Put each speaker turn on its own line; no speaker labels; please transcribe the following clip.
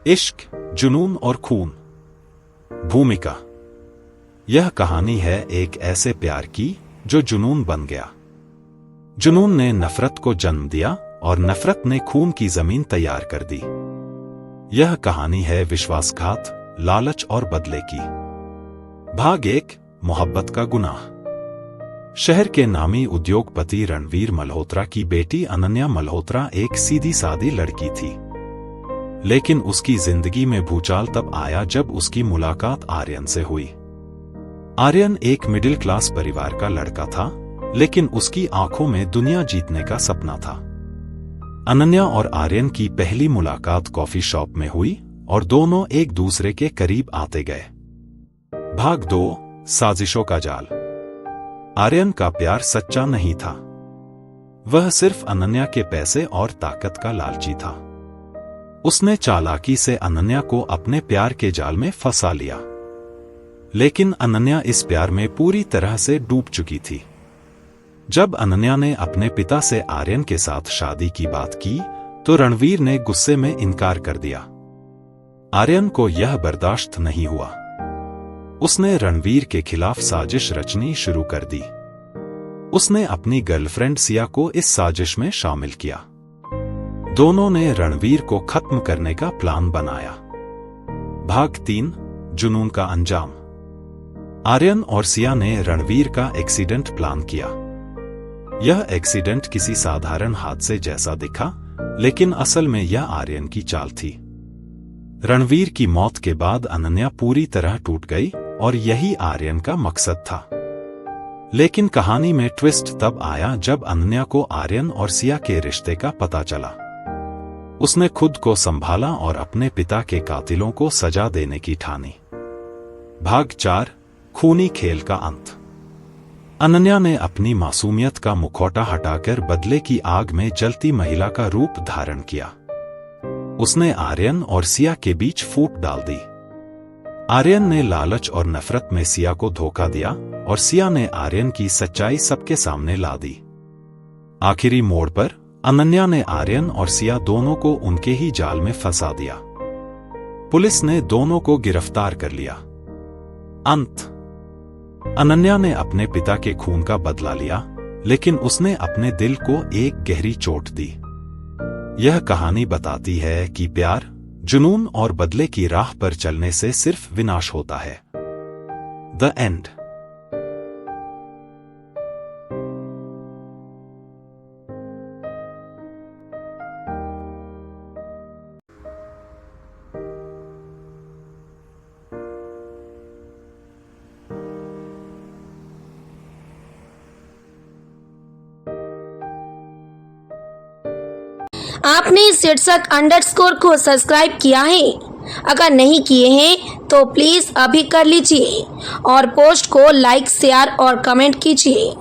इश्क, जुनून और खून। भूमिका। यह कहानी है एक ऐसे प्यार की जो जुनून बन गया। जुनून ने नफरत को जन्म दिया और नफरत ने खून की जमीन तैयार कर दी। यह कहानी है विश्वासघात, लालच और बदले की। भाग 1, मोहब्बत का गुनाह। शहर के नामी उद्योगपति रणवीर मल्होत्रा की बेटी अनन्या मल्होत्रा एक सीधी सादी लड़की थी। लेकिन उसकी जिंदगी में भूचाल तब आया जब उसकी मुलाकात आर्यन से हुई। आर्यन एक मिडिल क्लास परिवार का लड़का था, लेकिन उसकी आंखों में दुनिया जीतने का सपना था। अनन्या और आर्यन की पहली मुलाकात कॉफी शॉप में हुई और दोनों एक दूसरे के करीब आते गए। भाग 2, साजिशों का जाल। आर्यन का प्यार सच्चा नहीं था। वह सिर्फ अनन्या के पैसे और ताकत का लालची था। उसने चालाकी से अनन्या को अपने प्यार के जाल में फंसा लिया। लेकिन अनन्या इस प्यार में पूरी तरह से डूब चुकी थी। जब अनन्या ने अपने पिता से आर्यन के साथ शादी की बात की, तो रणवीर ने गुस्से में इनकार कर दिया। आर्यन को यह बर्दाश्त नहीं हुआ। उसने रणवीर के खिलाफ साजिश रचनी शुरू कर दी। उसने अपनी गर्लफ्रेंड सिया को इस साजिश में शामिल किया। दोनों ने रणवीर को खत्म करने का प्लान बनाया। भाग 3, जुनून का अंजाम। आर्यन और सिया ने रणवीर का एक्सीडेंट प्लान किया। यह एक्सीडेंट किसी साधारण हादसे जैसा दिखा, लेकिन असल में यह आर्यन की चाल थी। रणवीर की मौत के बाद अनन्या पूरी तरह टूट गई और यही आर्यन का मकसद था। लेकिन कहानी में ट्विस्ट तब आया जब अनन्या को आर्यन और सिया के रिश्ते का पता चला। उसने खुद को संभाला और अपने पिता के कातिलों को सजा देने की ठानी। भाग 4, खूनी खेल का अंत। अनन्या ने अपनी मासूमियत का मुखौटा हटाकर बदले की आग में जलती महिला का रूप धारण किया। उसने आर्यन और सिया के बीच फूट डाल दी। आर्यन ने लालच और नफरत में सिया को धोखा दिया और सिया ने आर्यन की सच्चाई सबके सामने ला दी। आखिरी मोड़ पर अनन्या ने आर्यन और सिया दोनों को उनके ही जाल में फंसा दिया। पुलिस ने दोनों को गिरफ्तार कर लिया। अंत। अनन्या ने अपने पिता के खून का बदला लिया, लेकिन उसने अपने दिल को एक गहरी चोट दी। यह कहानी बताती है कि प्यार, जुनून और बदले की राह पर चलने से सिर्फ विनाश होता है। The end.
आपने शीर्षक अंडरस्कोर को सब्सक्राइब किया है? अगर नहीं किए हैं तो प्लीज अभी कर लीजिए और पोस्ट को लाइक, शेयर और कमेंट कीजिए।